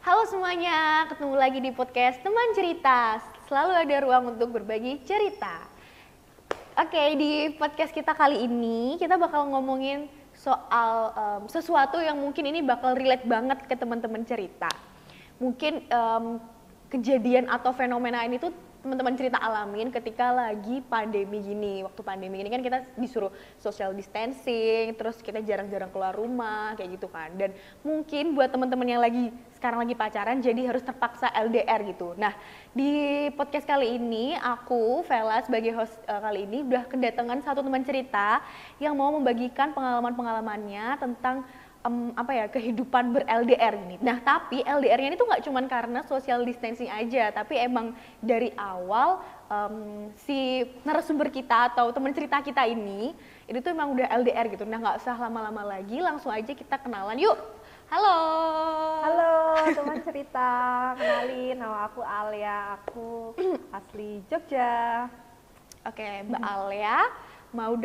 Halo semuanya, ketemu lagi di podcast Teman Cerita. Selalu ada ruang untuk berbagi cerita. Oke, di podcast kita kali ini kita bakal ngomongin soal sesuatu yang mungkin ini bakal relate banget ke teman-teman cerita. Mungkin kejadian atau fenomena ini tuh teman-teman cerita alamin ketika lagi pandemi gini. Waktu pandemi ini kan kita disuruh social distancing, terus kita jarang-jarang keluar rumah kayak gitu kan. Dan mungkin buat teman-teman yang sekarang lagi pacaran jadi harus terpaksa LDR gitu. Nah, di podcast kali ini aku Vela sebagai host kali ini udah kedatangan satu teman cerita yang mau membagikan pengalaman-pengalamannya tentang kehidupan ber-LDR ini. Nah, tapi LDR-nya ini tuh nggak cuma karena social distancing aja, tapi emang dari awal si narasumber kita atau teman cerita kita ini tuh emang udah LDR gitu. Nah, nggak usah lama-lama lagi, langsung aja kita kenalan yuk. Halo. Halo teman cerita, kenalin nama aku Alia, aku asli Jogja. Oke, Mbak Alia mau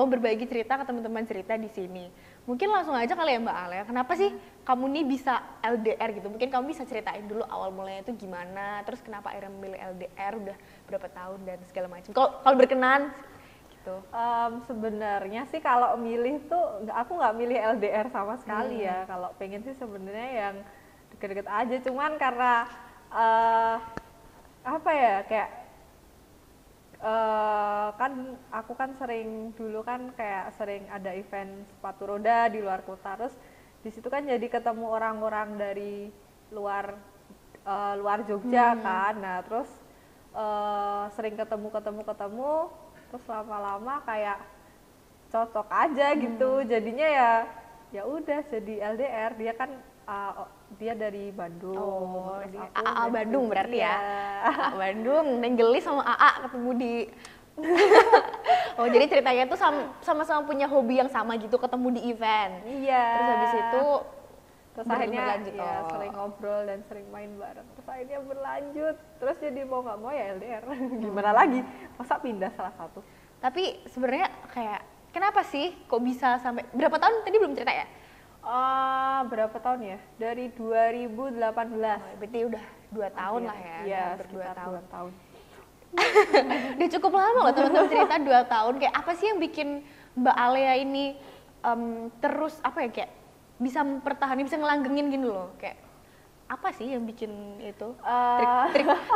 berbagi cerita ke teman-teman cerita di sini. Mungkin langsung aja kali ya Mbak Alia, kenapa sih kamu nih bisa LDR gitu? Mungkin kamu bisa ceritain dulu awal mulanya itu gimana, terus kenapa akhirnya memilih LDR, udah berapa tahun dan segala macam. Kalau berkenan gitu. Sebenarnya sih kalau milih tuh aku nggak milih LDR sama sekali ya. Kalau pengen sih sebenarnya yang deket-deket aja, cuman karena kan aku kan dulu kan kayak sering ada event sepatu roda di luar kota, terus di situ kan jadi ketemu orang-orang dari luar Jogja kan. Nah terus sering ketemu terus lama-lama kayak cocok aja gitu, jadinya ya udah jadi LDR. Dia kan dia dari Bandung. Di AA Bandung berarti ya. AA Bandung, Neng Gelis sama AA ketemu di Oh, jadi ceritanya tuh sama-sama punya hobi yang sama gitu, ketemu di event. Iya. Terus habis itu akhirnya berlanjut. Sering ngobrol dan sering main bareng. Terus akhirnya berlanjut. Terus jadi mau nggak mau ya LDR. Gimana lagi? Masa pindah salah satu? Tapi sebenarnya kayak kenapa sih kok bisa sampai berapa tahun tadi belum cerita ya? Berapa tahun ya? Dari 2018. Berarti udah 2 tahun lah ya. Iya, sekitar 2 tahun. Udah cukup lama loh teman-teman cerita 2 tahun. Kayak apa sih yang bikin Mbak Alia ini terus kayak bisa mempertahankan, bisa ngelanggengin gini loh. Kayak apa sih yang bikin itu?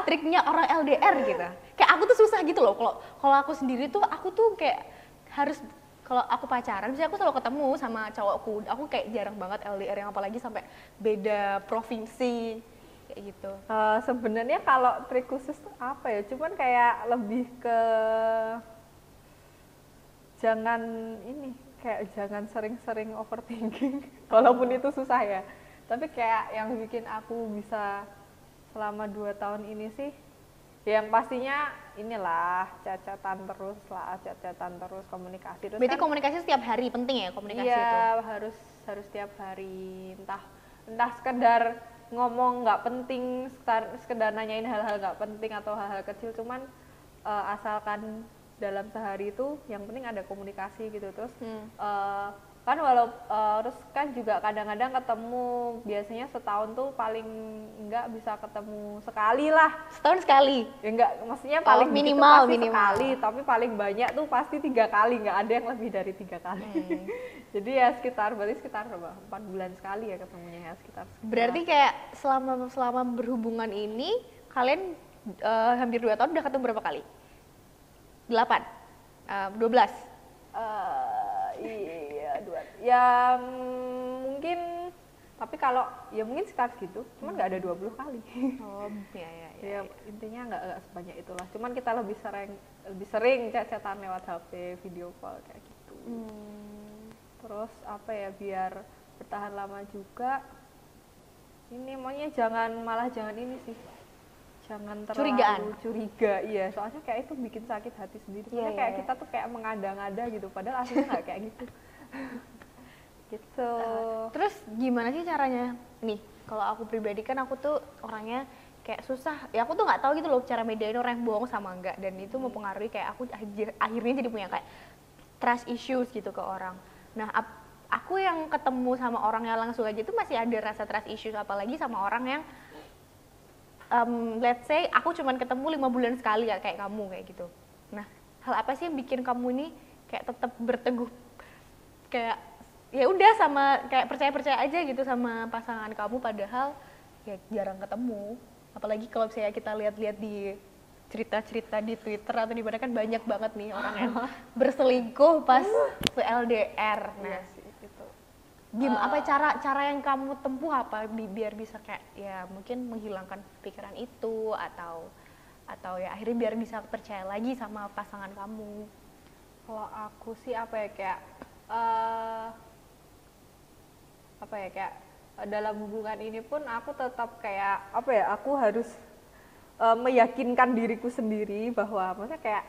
Triknya orang LDR gitu. Kayak aku tuh susah gitu loh. Kalau aku sendiri tuh aku tuh kayak harus, kalau aku pacaran, misalnya aku selalu ketemu sama cowokku, aku kayak jarang banget LDR, yang apalagi sampai beda provinsi kayak gitu. Sebenarnya kalau trik khusus tuh apa ya? Cuman kayak lebih ke jangan sering-sering overthinking, walaupun itu susah ya. Tapi kayak yang bikin aku bisa selama 2 tahun ini sih, yang pastinya inilah chat-chatan terus, komunikasi terus. Berarti kan, komunikasi setiap hari penting ya, komunikasi itu? Iya, harus setiap hari, entah sekedar ngomong nggak penting, sekedar nanyain hal-hal nggak penting atau hal-hal kecil, cuman asalkan dalam sehari itu yang penting ada komunikasi gitu. Terus kan terus kan juga kadang-kadang ketemu, biasanya setahun tuh paling enggak bisa ketemu sekali lah. Setahun sekali? Ya enggak, maksudnya paling minimal sekali, tapi paling banyak tuh pasti 3 kali, nggak ada yang lebih dari 3 kali. Jadi ya sekitar 4 bulan sekali ya ketemunya ya, sekitar. Berarti kayak selama berhubungan ini kalian hampir 2 tahun udah ketemu berapa kali? 8? 12? Iya, 2. Ya mungkin, tapi kalau ya mungkin sekitar gitu, cuman nggak ada 20 kali. Oh, ya. Intinya nggak sebanyak itulah. Cuman kita lebih sering chat-chatan lewat HP, video call kayak gitu. Terus apa ya, biar bertahan lama juga, ini maunya jangan ini sih, jangan terlalu curiga, iya, soalnya kayak itu bikin sakit hati sendiri. Soalnya kayak kita tuh kayak mengada-ngada gitu, padahal aslinya nggak kayak gitu. Gitu. Terus gimana sih caranya? Nih, kalau aku pribadi kan aku tuh orangnya kayak susah, ya aku tuh nggak tahu gitu loh cara bedain orang yang bohong sama enggak, dan itu mempengaruhi kayak aku akhirnya jadi punya kayak trust issues gitu ke orang. Nah, aku yang ketemu sama orangnya langsung aja tuh masih ada rasa trust issues, apalagi sama orang yang let's say aku cuman ketemu 5 bulan sekali ya kayak kamu kayak gitu. Nah, hal apa sih yang bikin kamu ini kayak tetap berteguh kayak ya udah sama kayak percaya aja gitu sama pasangan kamu, padahal ya jarang ketemu. Apalagi kalau misalnya kita lihat-lihat di cerita-cerita di Twitter atau di mana kan banyak banget nih orang yang berselingkuh pas LDR. Nah, Gitu. apa cara yang kamu tempuh apa biar bisa kayak ya mungkin menghilangkan pikiran itu atau ya akhirnya biar bisa percaya lagi sama pasangan kamu? Kalau aku sih apa ya, kayak dalam hubungan ini pun aku tetap kayak apa ya, aku harus meyakinkan diriku sendiri bahwa maksudnya kayak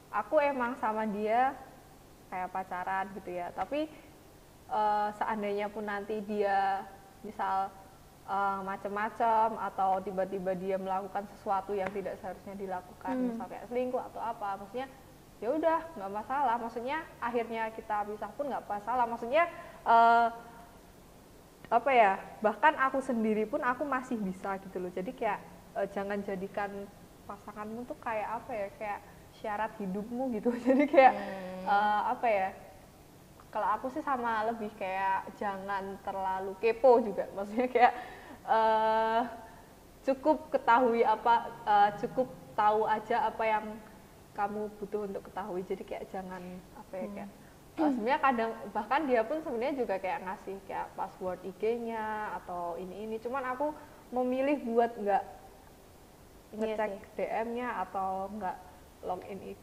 aku emang sama dia kayak pacaran gitu ya, tapi seandainya pun nanti dia misal macam-macam atau tiba-tiba dia melakukan sesuatu yang tidak seharusnya dilakukan, misal kayak selingkuh atau apa, maksudnya ya udah nggak masalah, maksudnya akhirnya kita pisah pun nggak masalah, maksudnya apa ya, bahkan aku sendiri pun aku masih bisa gitu loh. Jadi kayak jangan jadikan pasanganmu tuh kayak apa ya, kayak syarat hidupmu gitu. Jadi kayak apa ya, kalau aku sih sama lebih kayak jangan terlalu kepo juga, maksudnya kayak cukup ketahui cukup tahu aja apa yang kamu butuh untuk ketahui. Jadi kayak jangan apa ya, kayak sebenarnya kadang bahkan dia pun sebenarnya juga kayak ngasih kayak password IG-nya atau ini, cuman aku memilih buat nggak ngecek DM-nya atau nggak login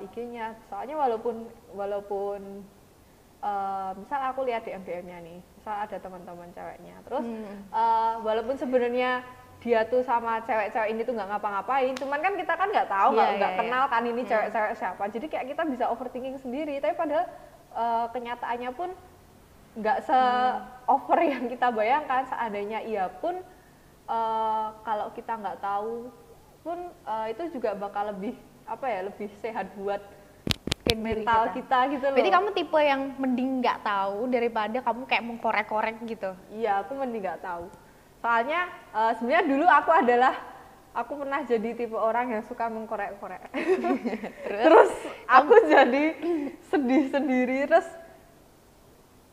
IG-nya. Soalnya walaupun misal aku lihat DM-nya nih, misal ada teman-teman ceweknya, terus walaupun sebenarnya dia tuh sama cewek-cewek ini tuh nggak ngapa-ngapain, cuman kan kita kan nggak tahu, nggak kenal kan ini cewek-cewek siapa, jadi kayak kita bisa overthinking sendiri, tapi padahal kenyataannya pun nggak se-over yang kita bayangkan. Seandainya iya pun kalau kita nggak tahu pun itu juga bakal lebih apa ya, lebih sehat buat mental kita gitu loh. Berarti kamu tipe yang mending nggak tahu daripada kamu kayak mengkorek-korek gitu? Iya, aku mending nggak tahu. Soalnya sebenarnya dulu aku pernah jadi tipe orang yang suka mengkorek-korek. Terus aku jadi sedih sendiri, terus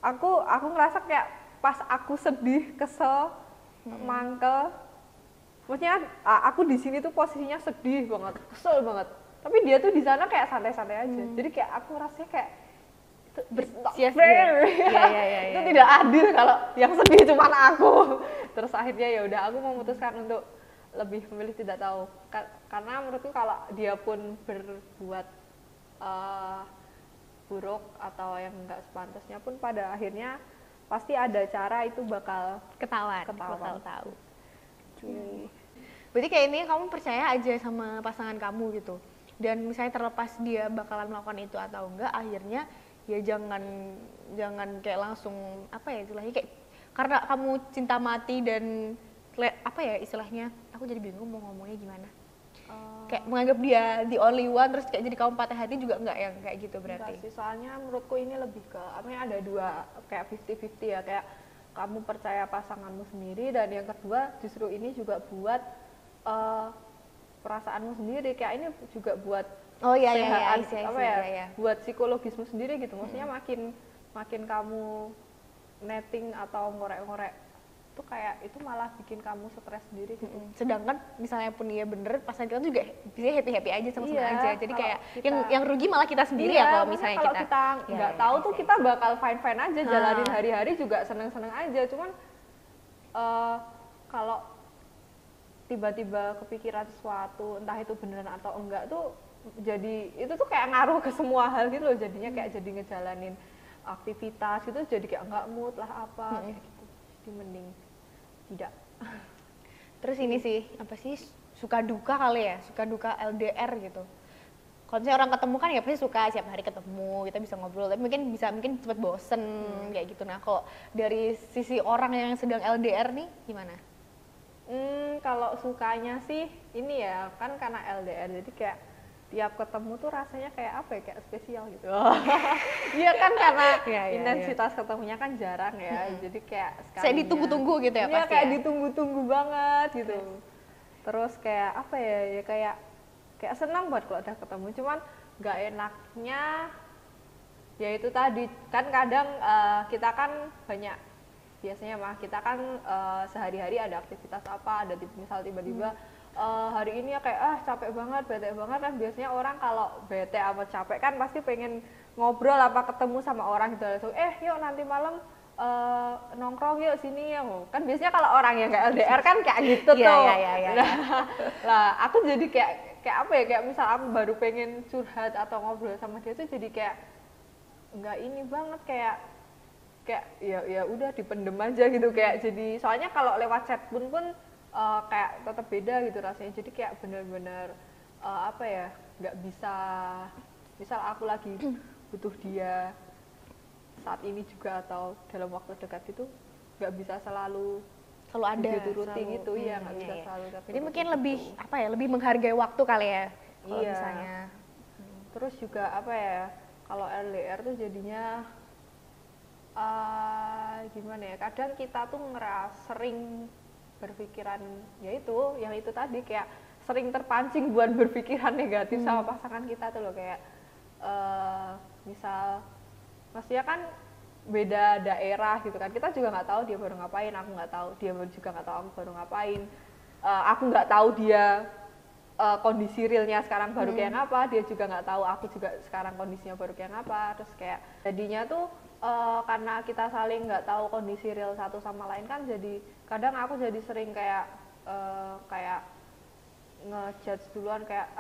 aku ngerasa kayak pas aku sedih, kesel, mangkel, maksudnya aku di sini tuh posisinya sedih banget, kesel banget, tapi dia tuh di sana kayak santai-santai aja. Jadi kayak aku rasanya kayak itu tidak adil kalau yang sedih cuma aku. Terus akhirnya ya udah aku memutuskan untuk lebih memilih tidak tahu, karena menurutku kalau dia pun berbuat buruk atau yang enggak sepantasnya pun pada akhirnya pasti ada cara itu bakal ketahuan. bakal tahu. Berarti kayak ini kamu percaya aja sama pasangan kamu gitu, dan misalnya terlepas dia bakalan melakukan itu atau enggak, akhirnya ya jangan kayak langsung apa ya istilahnya, kayak karena kamu cinta mati dan apa ya istilahnya, aku jadi bingung mau ngomongnya gimana, kayak menganggap dia the only one terus kayak jadi kamu patah hati juga enggak yang kayak gitu berarti? Enggak sih, soalnya menurutku ini lebih ke ada dua kayak 50-50 ya, kayak kamu percaya pasanganmu sendiri, dan yang kedua justru ini juga buat perasaanmu sendiri, kayak ini juga buat buat psikologismu sendiri gitu. Maksudnya makin kamu netting atau ngorek-ngorek tuh kayak itu malah bikin kamu stres sendiri gitu. Sedangkan misalnya pun dia bener, pasangan kita juga bisa happy aja, sama-sama aja. Jadi kayak yang rugi malah kita sendiri ya kalau misalnya kalau kita nggak tahu tuh kita bakal fine aja, jalanin hari-hari juga seneng-seneng aja. Cuman kalau tiba-tiba kepikiran sesuatu, entah itu beneran atau enggak tuh, jadi itu tuh kayak ngaruh ke semua hal gitu loh, jadinya kayak jadi ngejalanin aktivitas gitu jadi kayak nggak mood lah apa kayak gitu. Jadi mending tidak. Terus ini sih, apa sih, suka duka kali ya, suka duka LDR gitu. Kalau misalnya orang ketemu kan ya pasti suka setiap hari ketemu, kita bisa ngobrol, tapi mungkin cepet bosen kayak gitu. Nah kalau dari sisi orang yang sedang LDR nih gimana? Kalau sukanya sih ini ya kan karena LDR jadi kayak tiap ketemu tuh rasanya kayak apa ya, kayak spesial gitu. Iya kan karena intensitas ketemunya kan jarang ya, jadi kayak sekalinya. Saya ditunggu-tunggu gitu ya Iya, pasti kayak ya? ditunggu-tunggu banget gitu. Terus kayak apa ya, ya kayak senang buat kalau udah ketemu, cuman nggak enaknya ya itu tadi kan kadang kita kan banyak biasanya mah kita kan sehari-hari ada aktivitas apa, ada misal tiba-tiba hari ini ya kayak capek banget, bete banget kan biasanya orang kalau bete apa capek kan pasti pengen ngobrol apa ketemu sama orang gitu langsung yuk nanti malam nongkrong yuk sini ya kan biasanya kalau orang yang kayak LDR kan kayak gitu tuh. Lah aku jadi kayak apa ya, kayak misal aku baru pengen curhat atau ngobrol sama dia tuh jadi kayak nggak ini banget, kayak ya udah dipendem aja gitu, kayak jadi soalnya kalau lewat chat pun kayak tetap beda gitu rasanya, jadi kayak bener-bener apa ya, nggak bisa misal aku lagi butuh dia saat ini juga atau dalam waktu dekat itu nggak bisa selalu ada dituruti gitu ya, nggak bisa selalu. Jadi mungkin lebih apa ya, lebih menghargai waktu kali ya kalau misalnya. Terus juga apa ya, kalau LDR tuh jadinya gimana ya, kadang kita tuh sering berpikiran yaitu yang itu tadi, kayak sering terpancing buat berpikiran negatif sama pasangan kita tuh loh, kayak misal maksudnya kan beda daerah gitu kan, kita juga nggak tahu dia baru ngapain, aku nggak tahu dia juga nggak tahu aku baru ngapain, aku nggak tahu dia kondisi realnya sekarang baru kayak ngapa, dia juga nggak tahu aku juga sekarang kondisinya baru kayak ngapa. Terus kayak jadinya tuh karena kita saling nggak tahu kondisi real satu sama lain kan, jadi kadang aku jadi sering kayak ngejudge duluan, kayak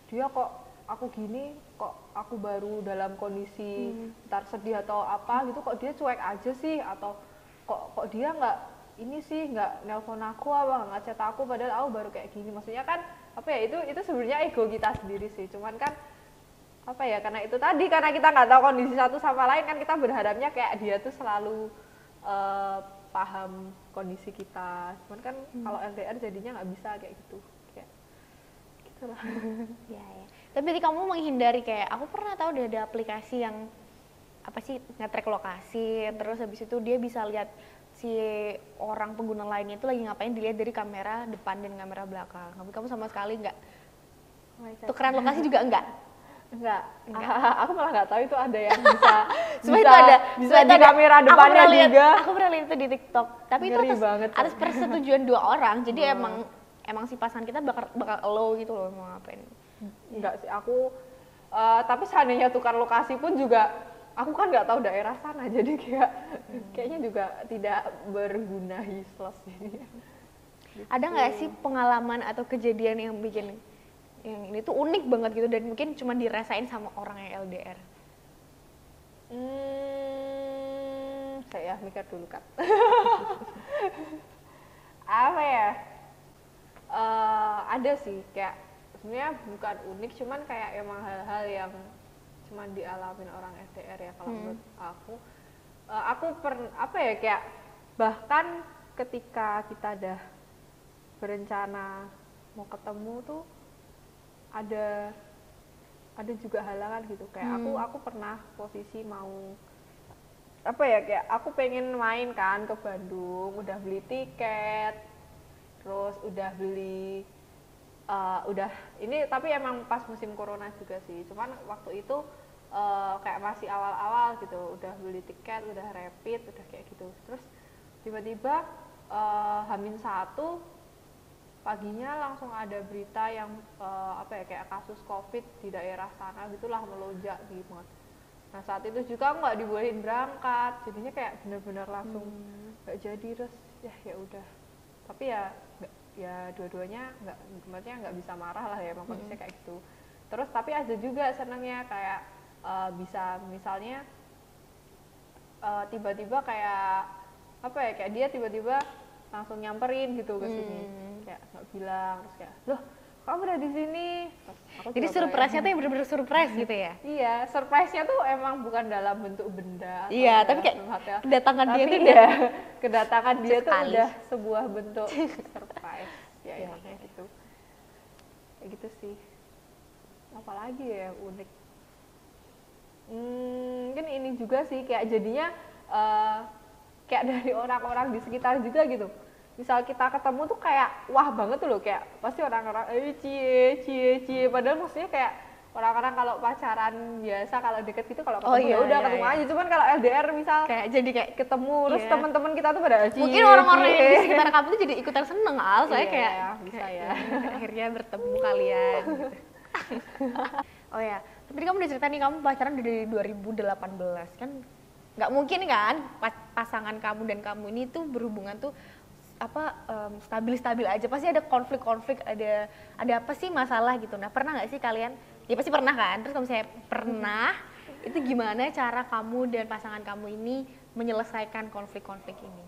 dia kok aku gini, kok aku baru dalam kondisi ntar sedih atau apa gitu, kok dia cuek aja sih, atau kok dia nggak ini sih, nggak nelpon aku apa nggak chat aku padahal aku baru kayak gini. Maksudnya kan apa ya, itu sebenarnya ego kita sendiri sih, cuman kan apa ya, karena itu tadi, karena kita nggak tahu kondisi satu sama lain kan, kita berharapnya kayak dia tuh selalu paham kondisi kita, cuman kan kalau LDR jadinya nggak bisa kayak gitu, kayak gitulah. Ya. Tapi kamu menghindari, kayak aku pernah tahu ada aplikasi yang apa sih, nge-track lokasi, terus habis itu dia bisa lihat si orang pengguna lainnya itu lagi ngapain, dilihat dari kamera depan dan kamera belakang. Tapi kamu sama sekali nggak tukeran lokasi juga enggak? Enggak. Aku malah nggak tahu itu ada yang bisa bisa di ada, kamera depannya juga. Aku pernah lihat itu di TikTok. Tapi Ngeri itu atas persetujuan 2 orang. Jadi emang si pasangan kita bakal allow gitu loh mau ngapain. Enggak sih, aku tapi seandainya tukar lokasi pun juga aku kan nggak tahu daerah sana, jadi kayaknya juga tidak berguna useless ini. Ada nggak sih pengalaman atau kejadian yang bikin yang ini tuh unik banget gitu dan mungkin cuma dirasain sama orang yang LDR? Saya mikir dulu kan. Apa ya? Ada sih, kayak sebenarnya bukan unik, cuman kayak emang hal-hal yang cuman dialamin orang LDR ya kalau menurut aku. Apa ya, kayak bahkan ketika kita udah berencana mau ketemu tuh ada juga halangan gitu, kayak aku pernah posisi mau apa ya, kayak aku pengen main kan ke Bandung, udah beli tiket, terus udah beli udah ini, tapi emang pas musim corona juga sih, cuman waktu itu kayak masih awal-awal gitu, udah beli tiket, udah rapid, udah kayak gitu. Terus tiba-tiba H-1 paginya langsung ada berita yang apa ya, kayak kasus COVID di daerah sana gitulah melonjak gitu. Nah saat itu juga nggak dibolehin berangkat, jadinya kayak benar-benar langsung nggak jadi. Terus ya udah, tapi ya dua-duanya nggak bisa marah lah ya, emang kondisinya kayak gitu. Terus tapi ada juga senangnya kayak bisa misalnya tiba-tiba kayak apa ya, kayak dia tiba-tiba langsung nyamperin gitu ke sini, kayak nggak bilang, terus kayak loh kamu udah di sini. Terus aku Jadi juga surprise-nya tuh yang bener-bener surprise gitu ya? iya, surprise-nya tuh emang bukan dalam bentuk benda atau Iya, tapi kayak dalam hotel. kedatangan dia Tapi tuh ya, kedatangan dia tuh sekali. udah sebuah bentuk surprise. Ya, Iya, emang kayak gitu. Kayak gitu sih. Apalagi ya yang unik. Mungkin ini juga sih, kayak jadinya kayak dari orang-orang di sekitar juga gitu. Misal kita ketemu tuh kayak wah banget tuh loh, kayak pasti orang-orang cie cie cie, padahal maksudnya kayak orang-orang kalau pacaran biasa kalau deket gitu kalau ketemu iya, ya udah iya, ketemu iya. aja, cuman kalau LDR misal Kayak jadi kayak ketemu terus iya. teman-teman kita tuh pada cie mungkin orang-orang yang di cie. sekitar kamu tuh jadi ikutan seneng Al, soalnya Iya, kayak bisa kayak, ya. akhirnya bertemu kalian gitu. Oh ya, tapi kamu udah cerita nih kamu pacaran dari 2018 kan, nggak mungkin kan pasangan kamu dan kamu ini tuh berhubungan tuh apa stabil-stabil aja, pasti ada konflik-konflik, ada apa sih masalah gitu. Nah pernah nggak sih kalian, ya pasti pernah kan, terus kalau misalnya pernah itu gimana cara kamu dan pasangan kamu ini menyelesaikan konflik-konflik ini?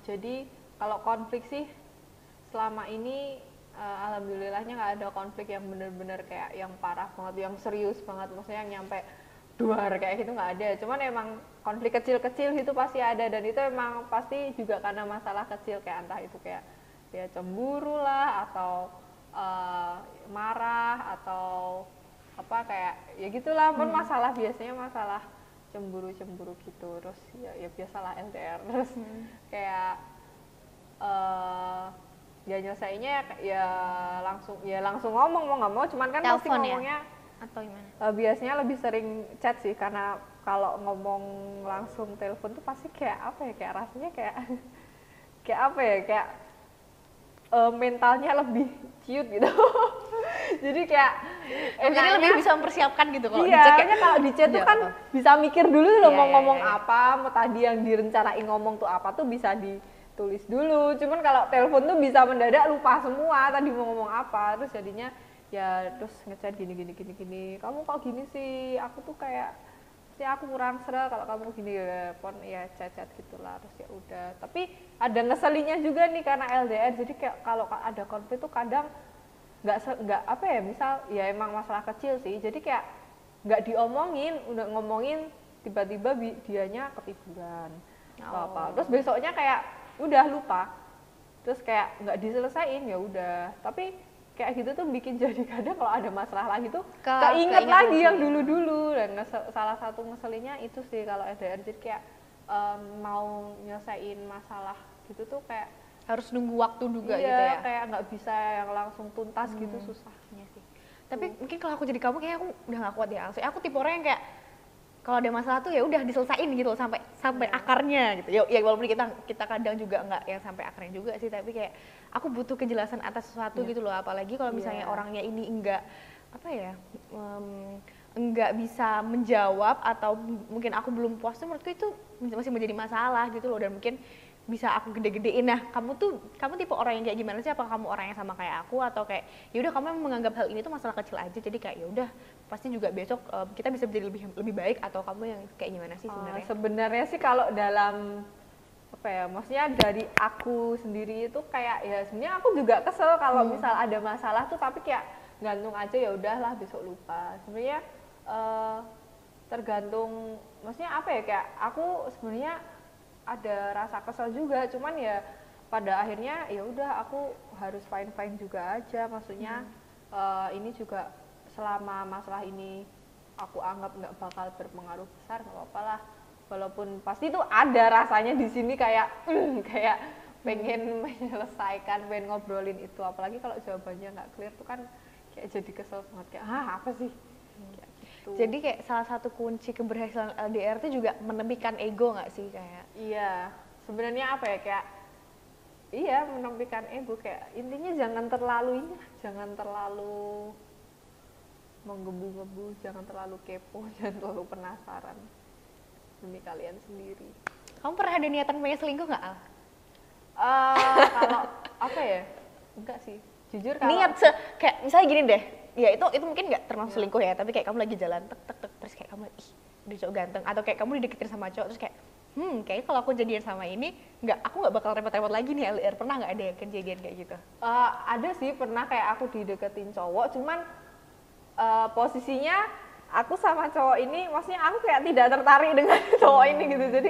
Jadi kalau konflik sih selama ini alhamdulillahnya nggak ada konflik yang bener-bener kayak yang parah banget, yang serius banget, maksudnya yang nyampe duar kayak gitu nggak ada. Cuman emang konflik kecil-kecil itu pasti ada, dan itu emang pasti juga karena masalah kecil, kayak entah itu kayak ya cemburu lah atau marah atau apa kayak ya gitulah. Pun masalah biasanya masalah cemburu gitu, terus ya biasalah LDR, terus kayak ya nyelesainnya ya langsung ngomong, mau nggak mau, cuman kan pasti Telepon ya? ngomongnya Atau gimana? biasanya lebih sering chat sih, karena kalau ngomong langsung telepon tuh pasti kayak apa ya, kayak rasanya kayak kayak apa ya, kayak mentalnya lebih ciut gitu. Jadi kayak Jadi lebih bisa mempersiapkan gitu kalau iya, di chat makanya kalau di chat tuh kan bisa mikir dulu loh, Iya, mau iya, ngomong iya. apa, mau tadi yang direncanain ngomong tuh apa tuh bisa ditulis dulu. Cuman kalau telepon tuh bisa mendadak lupa semua tadi mau ngomong apa, terus jadinya ya terus ngechat gini, kamu kok gini sih, aku tuh kayak sih aku kurang serah kalau kamu gini ya, pon ya chat gitulah, terus ya udah. Tapi ada ngeselinnya juga nih karena LDR, jadi kayak kalau ada konflik tuh kadang nggak apa ya, misal ya emang masalah kecil sih, jadi kayak nggak diomongin, udah ngomongin tiba-tiba dianya ketiduran atau apa, terus besoknya kayak udah lupa, terus kayak nggak diselesain, ya udah. Tapi kayak gitu tuh bikin jadi kadang kalau ada masalah lagi tuh keinget lagi yang dulu-dulu. Dan salah satu ngeselinnya itu sih kalau LDR, jadi kayak mau nyelesain masalah gitu tuh kayak harus nunggu waktu juga iya, gitu ya. kayak nggak bisa yang langsung tuntas gitu, susahnya sih. Tapi mungkin kalau aku jadi kamu kayak aku udah gak kuat ya. Soalnya aku tipe orang yang kayak kalau ada masalah tuh ya udah diselesain gitu sampai akarnya gitu. Ya walaupun kita kadang juga nggak yang sampai akarnya juga sih, tapi kayak aku butuh kejelasan atas sesuatu gitu loh. Apalagi kalau misalnya orangnya ini enggak apa ya, enggak bisa menjawab atau mungkin aku belum puas tuh, menurutku itu masih menjadi masalah gitu loh, dan mungkin bisa aku gede-gedein. Nah, kamu tipe orang yang kayak gimana sih? Apakah kamu orang yang sama kayak aku atau kayak ya udah kamu menganggap hal ini tuh masalah kecil aja, jadi kayak ya udah pasti juga besok kita bisa menjadi lebih baik, atau kamu yang kayak gimana sih sebenarnya? Sebenarnya sih kalau dalam apa ya, maksudnya dari aku sendiri itu kayak ya sebenarnya aku juga kesel kalau misal ada masalah tuh tapi kayak gantung aja, ya udahlah besok lupa. Sebenarnya tergantung, maksudnya apa ya, kayak aku sebenarnya ada rasa kesel juga, cuman ya pada akhirnya ya udah aku harus fine juga aja, maksudnya ini juga selama masalah ini aku anggap nggak bakal berpengaruh besar, nggak apa-apa lah, walaupun pasti tuh ada rasanya di sini kayak kayak pengen menyelesaikan, pengen ngobrolin itu, apalagi kalau jawabannya nggak clear tuh kan kayak jadi kesel banget, kayak apa sih kayak gitu. Jadi kayak salah satu kunci keberhasilan LDR itu juga menepikan ego nggak sih kayak? Iya, sebenarnya apa ya, kayak iya menepikan ego, kayak intinya jangan terlalu menggebu-gebu, jangan terlalu kepo, jangan terlalu penasaran demi kalian sendiri. Kamu pernah ada niatan pengen selingkuh nggak, Al? Kalau apa ya, enggak sih, jujur kalau Niat kayak misalnya gini deh, ya itu mungkin nggak termasuk selingkuh ya, tapi kayak kamu lagi jalan tek terus kayak kamu dari cowok ganteng, atau kayak kamu dideketin sama cowok terus kayak kayaknya kalau aku jadian sama ini aku nggak bakal repot-repot lagi nih LDR. Pernah nggak ada kejadian kayak gitu? Ada sih, pernah kayak aku dideketin cowok, cuman posisinya aku sama cowok ini, maksudnya aku kayak tidak tertarik dengan cowok ini gitu. Jadi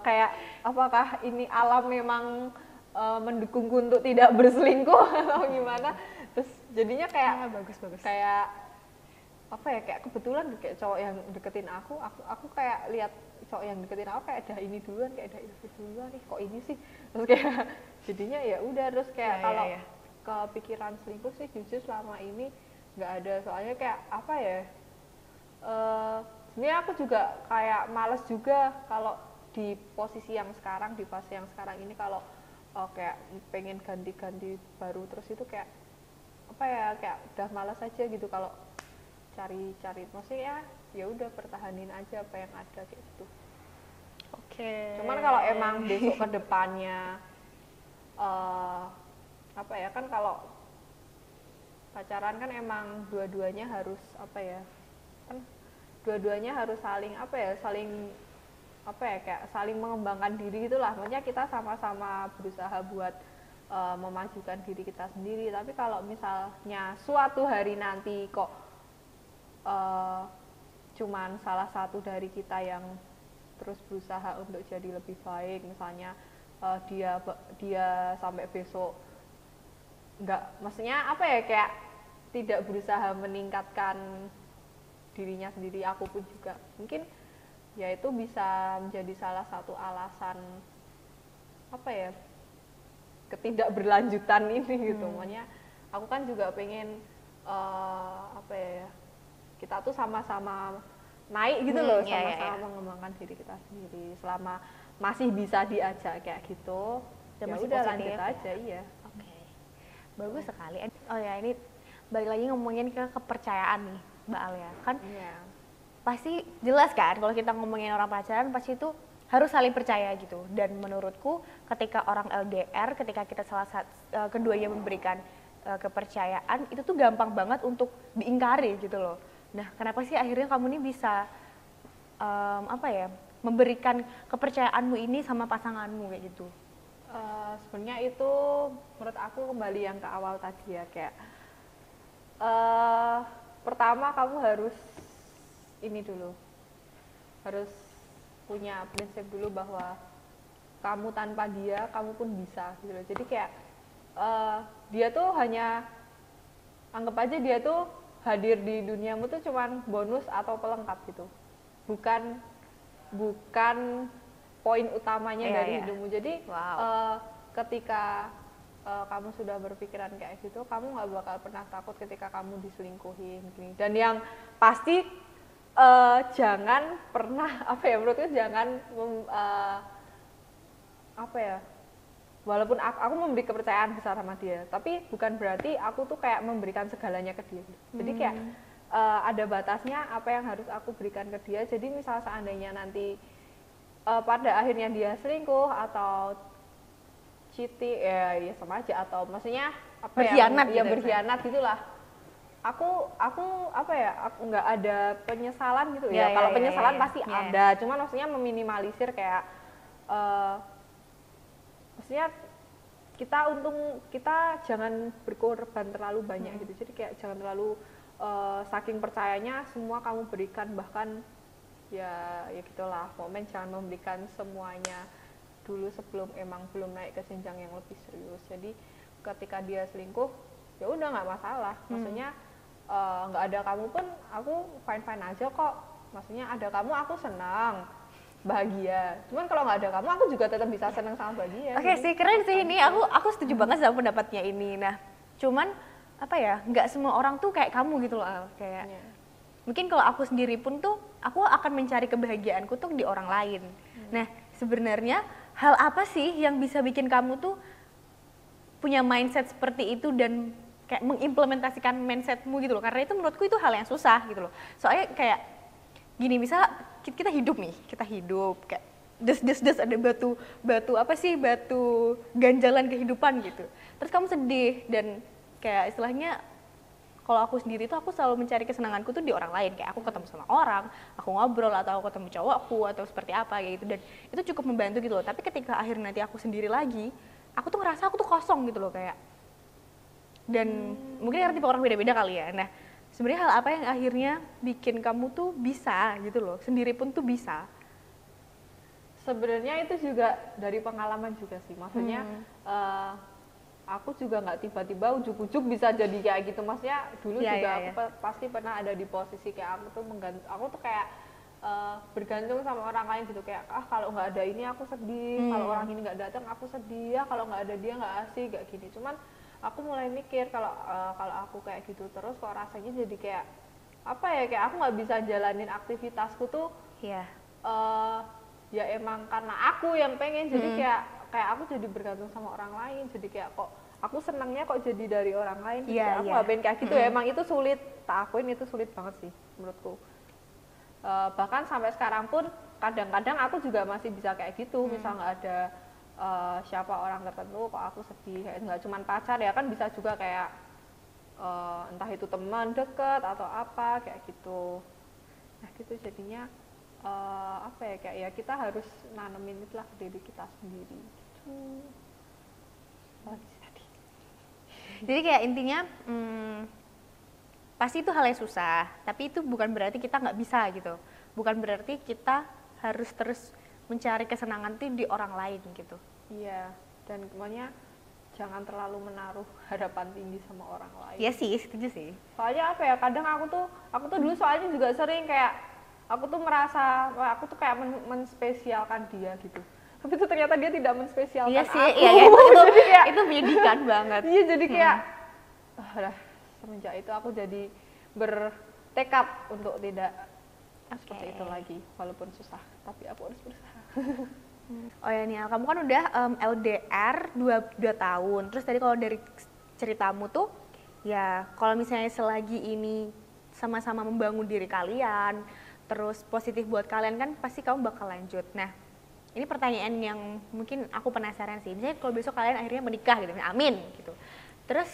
kayak apakah ini alam memang mendukungku untuk tidak berselingkuh atau gimana? Terus jadinya kayak bagus. Kayak apa ya, kayak kebetulan kayak cowok yang deketin aku kayak lihat cowok yang deketin aku kayak ada ini duluan, kayak ada itu duluan nih, kok ini sih. Terus kayak jadinya ya udah, terus kayak kalau kepikiran selingkuh sih jujur selama ini nggak ada. Soalnya kayak apa ya, sebenarnya aku juga kayak males juga kalau di posisi yang sekarang, di fase yang sekarang ini, kalau kayak pengen ganti-ganti baru terus itu kayak apa ya, kayak udah malas aja gitu kalau cari-cari. Maksudnya ya udah pertahanin aja apa yang ada kayak gitu. Oke. Cuman kalau emang besok ke depannya apa ya, kan kalau pacaran kan emang dua-duanya harus apa ya, kan dua-duanya harus saling apa ya, kayak saling mengembangkan diri gitulah. Maksudnya kita sama-sama berusaha buat memajukan diri kita sendiri. Tapi kalau misalnya suatu hari nanti kok cuman salah satu dari kita yang terus berusaha untuk jadi lebih baik, misalnya dia sampai besok nggak, maksudnya apa ya, kayak tidak berusaha meningkatkan dirinya sendiri, aku pun juga mungkin ya itu bisa menjadi salah satu alasan apa ya, ketidakberlanjutan ini gitu. Makanya aku kan juga pengen apa ya, kita tuh sama-sama naik gitu loh, sama-sama mengembangkan diri kita sendiri. Selama masih bisa diajak kayak gitu, ya udah lanjut aja. Iya. Oke. Bagus sekali. Oh ya, ini balik lagi ngomongin ke kepercayaan nih, Mbak Alia. Kan pasti jelas kan kalau kita ngomongin orang pacaran pasti itu harus saling percaya gitu. Dan menurutku ketika orang LDR, ketika kita keduanya memberikan kepercayaan, itu tuh gampang banget untuk diingkari gitu loh. Nah, kenapa sih akhirnya kamu ini bisa apa ya, memberikan kepercayaanmu ini sama pasanganmu kayak gitu? Sebenarnya itu menurut aku kembali yang ke awal tadi ya, kayak pertama kamu harus ini dulu, harus punya prinsip dulu bahwa kamu tanpa dia, kamu pun bisa gitu loh. Jadi kayak dia tuh hanya, anggap aja dia tuh hadir di duniamu tuh cuman bonus atau pelengkap gitu, bukan poin utamanya dari hidupmu. Jadi ketika kamu sudah berpikiran kayak gitu, kamu nggak bakal pernah takut ketika kamu diselingkuhin gini. Dan yang pasti jangan pernah apa ya, menurutku jangan apa ya, walaupun aku memberi kepercayaan besar sama dia, tapi bukan berarti aku tuh kayak memberikan segalanya ke dia. Jadi kayak ada batasnya apa yang harus aku berikan ke dia. Jadi misal seandainya nanti pada akhirnya dia selingkuh atau cheating, ya sama aja, atau maksudnya apa berkhianat ya, berkhianat gitulah. Aku apa ya, aku nggak ada penyesalan gitu ya. Kalau penyesalan pasti ada, cuman maksudnya meminimalisir kayak maksudnya kita jangan berkorban terlalu banyak gitu. Jadi kayak jangan terlalu saking percayanya semua kamu berikan, bahkan ya gitulah, momen jangan memberikan semuanya dulu sebelum emang belum naik ke jenjang yang lebih serius. Jadi ketika dia selingkuh ya udah nggak masalah, maksudnya nggak ada kamu pun aku fine aja kok, maksudnya ada kamu aku senang bahagia. Cuman kalau nggak ada kamu aku juga tetap bisa senang sama bahagia. Oke sih, keren sih ini, aku setuju banget sama pendapatnya ini. Nah cuman apa ya, nggak semua orang tuh kayak kamu gitu loh Al. Kayak mungkin kalau aku sendiri pun tuh aku akan mencari kebahagiaanku tuh di orang lain. Nah sebenarnya hal apa sih yang bisa bikin kamu tuh punya mindset seperti itu dan kayak mengimplementasikan mindsetmu gitu loh? Karena itu menurutku itu hal yang susah gitu loh. Soalnya kayak gini, misal kita hidup kayak des ada batu apa sih, batu ganjalan kehidupan gitu. Terus kamu sedih dan kayak istilahnya Kalau aku sendiri tuh aku selalu mencari kesenanganku tuh di orang lain, kayak aku ketemu sama orang, aku ngobrol atau aku ketemu cowokku atau seperti apa kayak gitu, dan itu cukup membantu gitu loh. Tapi ketika akhirnya nanti aku sendiri lagi, aku tuh ngerasa aku tuh kosong gitu loh kayak. Dan mungkin karena tipe orang beda-beda kali ya. Nah, sebenarnya hal apa yang akhirnya bikin kamu tuh bisa gitu loh, sendiri pun tuh bisa? Sebenarnya itu juga dari pengalaman juga sih, maksudnya aku juga nggak tiba-tiba ujuk-ujuk bisa jadi kayak gitu, maksudnya dulu juga aku pasti pernah ada di posisi kayak aku tuh kayak bergantung sama orang lain gitu, kayak kalau nggak ada ini aku sedih, kalau orang ini nggak datang aku sedih, ya kalau nggak ada dia nggak asik kayak gini. Cuman aku mulai mikir kalau aku kayak gitu terus kok rasanya jadi kayak apa ya, kayak aku nggak bisa jalanin aktivitasku tuh ya emang karena aku yang pengen, jadi kayak aku jadi bergantung sama orang lain, jadi kayak kok aku senangnya kok jadi dari orang lain, aku nggak pengen kayak gitu ya. Emang itu sulit, tak akuin itu sulit banget sih menurutku. Bahkan sampai sekarang pun kadang-kadang aku juga masih bisa kayak gitu, misal nggak ada siapa orang tertentu kok aku sedih, kayak nggak cuma pacar ya kan, bisa juga kayak entah itu teman deket atau apa kayak gitu. Nah gitu jadinya apa ya, kayak ya kita harus nanemin itulah ke diri kita sendiri gitu. Jadi kayak intinya pasti itu hal yang susah, tapi itu bukan berarti kita nggak bisa gitu, bukan berarti kita harus terus mencari kesenangan tuh di orang lain gitu. Iya, dan pokoknya jangan terlalu menaruh harapan tinggi sama orang lain. Iya sih, setuju sih. Soalnya apa ya, kadang aku tuh dulu soalnya juga sering kayak aku tuh merasa aku tuh kayak menspesialkan dia gitu, tapi itu ternyata dia tidak menspesialkan iya sih, aku. Iya, itu menyedihkan banget. Iya, jadi kayak semenjak itu aku jadi bertekad untuk tidak seperti itu lagi, walaupun susah, tapi aku harus berusaha. Oh ya Nial, kamu kan udah LDR 2 tahun, terus tadi kalau dari ceritamu tuh, ya kalau misalnya selagi ini sama-sama membangun diri kalian, terus positif buat kalian kan pasti kamu bakal lanjut. Nah, ini pertanyaan yang mungkin aku penasaran sih, misalnya kalau besok kalian akhirnya menikah gitu, amin gitu. Terus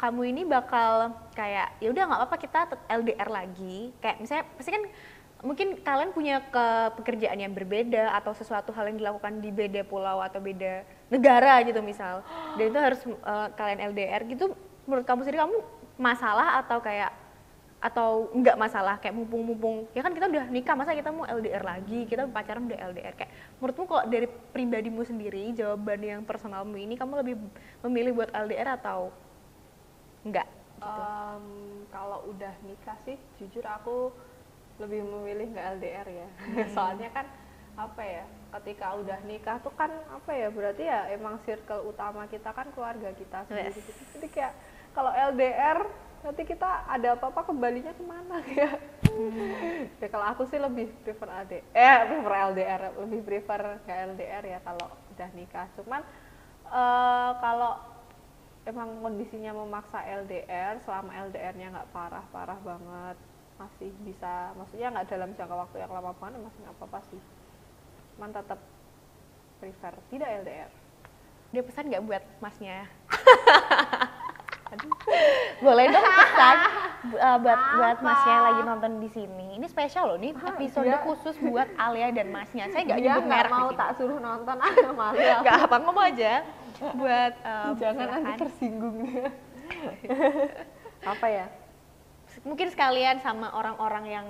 kamu ini bakal kayak ya udah nggak apa-apa kita LDR lagi, kayak misalnya pasti kan mungkin kalian punya pekerjaan yang berbeda atau sesuatu hal yang dilakukan di beda pulau atau beda negara gitu misal, dan itu harus kalian LDR gitu. Menurut kamu sendiri kamu masalah atau kayak atau enggak masalah, kayak mumpung ya kan kita udah nikah masa kita mau LDR lagi, kita pacaran udah LDR, kayak menurutmu kalau dari pribadimu sendiri jawaban yang personalmu ini kamu lebih memilih buat LDR atau enggak gitu? Kalau udah nikah sih jujur aku lebih memilih nggak LDR ya. Soalnya kan apa ya, ketika udah nikah tuh kan apa ya, berarti ya emang circle utama kita kan keluarga kita sendiri gitu. Jadi kayak kalau LDR nanti kita ada apa-apa kembalinya kemana ya. Ya kalau aku sih lebih prefer LDR, lebih prefer nggak LDR ya kalau udah nikah. Cuman kalau emang kondisinya memaksa LDR, selama LDR-nya nggak parah-parah banget, masih bisa, maksudnya nggak dalam jangka waktu yang lama banget, masih nggak apa-apa sih. Cuman tetap prefer tidak LDR. Dia pesan nggak buat masnya? Boleh dong pesan buat masnya yang lagi nonton di sini. Ini spesial loh, nih episode khusus buat Alia dan masnya. Saya nggak nyebut merek di sini. Mau tak suruh nonton malu. Nggak apa, ngomong aja. Buat jangan nanti tersinggung. Apa ya? Mungkin sekalian sama orang-orang yang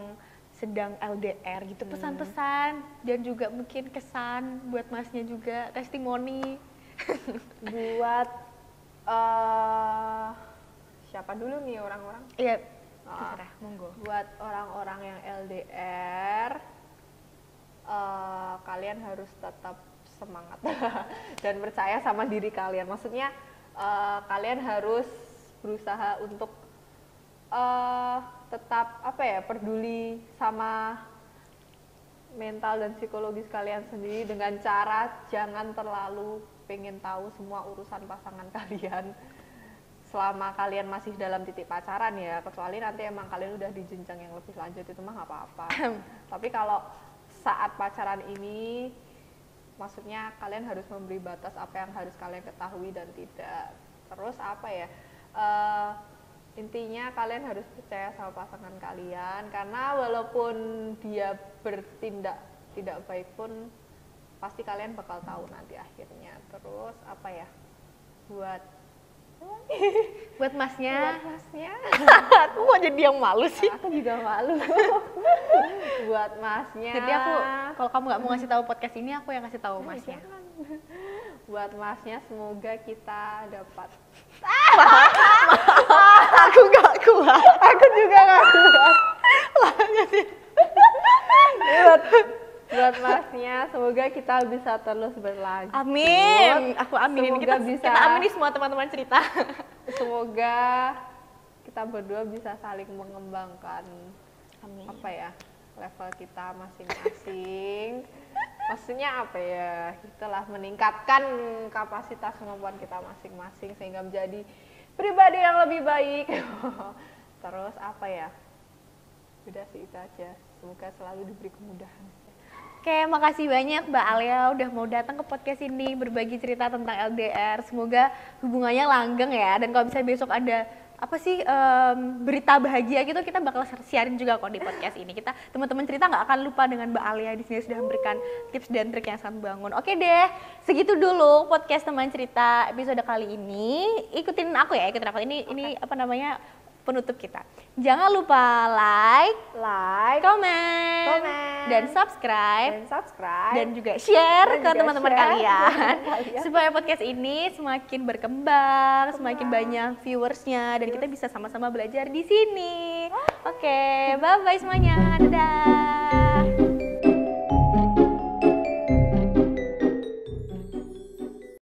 sedang LDR gitu, pesan-pesan dan juga mungkin kesan buat masnya juga, testimoni. Buat siapa dulu nih orang-orang? Iya, terserah, monggo. Buat orang-orang yang LDR, kalian harus tetap semangat dan percaya sama diri kalian. Maksudnya kalian harus berusaha untuk tetap apa ya, peduli sama mental dan psikologis kalian sendiri dengan cara jangan terlalu pengen tahu semua urusan pasangan kalian selama kalian masih dalam titik pacaran ya, kecuali nanti emang kalian udah di jenjang yang lebih lanjut, itu mah nggak apa-apa. Tapi kalau saat pacaran ini, maksudnya kalian harus memberi batas apa yang harus kalian ketahui dan tidak. Terus apa ya, intinya kalian harus percaya sama pasangan kalian, karena walaupun dia bertindak tidak baik pun pasti kalian bakal tahu nanti akhirnya. Terus apa ya, buat masnya. aku mau jadi yang malu sih. Aku juga malu. Buat masnya. Jadi aku, kalau kamu nggak mau ngasih tahu podcast ini, aku yang kasih tahu masnya. Buat masnya, semoga kita dapat. Aku nggak kuat. Aku juga nggak kuat. Buat masnya, semoga kita bisa terus berlanjut. Amin. Aku aminin. Semoga Kita aminin semua teman-teman cerita. Semoga kita berdua bisa saling mengembangkan. Amin. Apa ya, level kita masing-masing. Maksudnya apa ya, itulah meningkatkan kapasitas kemampuan kita masing-masing sehingga menjadi pribadi yang lebih baik. Terus apa ya, udah sih itu aja. Semoga selalu diberi kemudahan. Oke, makasih banyak Mbak Alia udah mau datang ke podcast ini berbagi cerita tentang LDR. Semoga hubungannya langgeng ya. Dan kalau misalnya besok ada apa sih berita bahagia gitu, kita bakal siarin juga kok di podcast ini. Kita teman-teman cerita nggak akan lupa dengan Mbak Alia di sini sudah memberikan tips dan trik yang sangat membangun. Oke deh, segitu dulu podcast teman cerita episode kali ini. Ikutin aku ya, ikutin aku. Ini apa namanya, penutup kita. Jangan lupa like, comment, dan subscribe, dan juga share ke teman-teman kalian supaya podcast ini semakin berkembang, semakin banyak viewersnya, dan kita bisa sama-sama belajar di sini. Oke, bye-bye semuanya. Dadah.